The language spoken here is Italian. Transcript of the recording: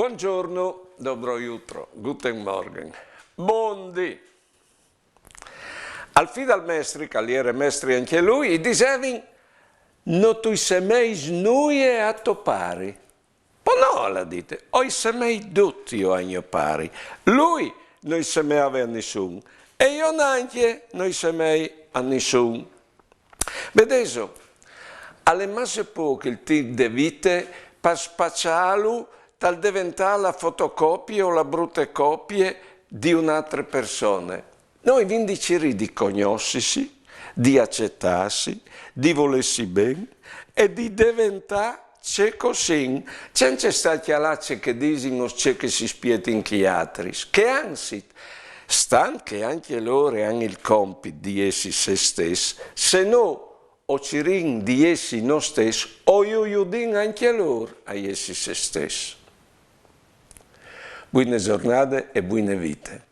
Buongiorno, dobro jutro, guten Morgen, buondì. Al fidal mestri, caliere mestri anche lui, dicevano, non tu semeis nuie a topari. Ma no, la dite, oi semei tutti o agno pari. Lui non semeava a nessuno e io neanche non semei a nessuno. Vedeso, alle masse poche il tipo di vite per spacciarlo tal diventare la fotocopia o la brutte copie di un'altra persona. Noi quindi ci di conoscersi, di accettarsi, di volersi bene e di diventare c'è così. Senza stare a che dicono c'è che si spieta in chi altri, che anzi, stanno che anche loro hanno il compito di essi se stessi, se no o ci ring di essi non stessi, o io din anche loro a essi se stessi. Buone giornate e buone vite.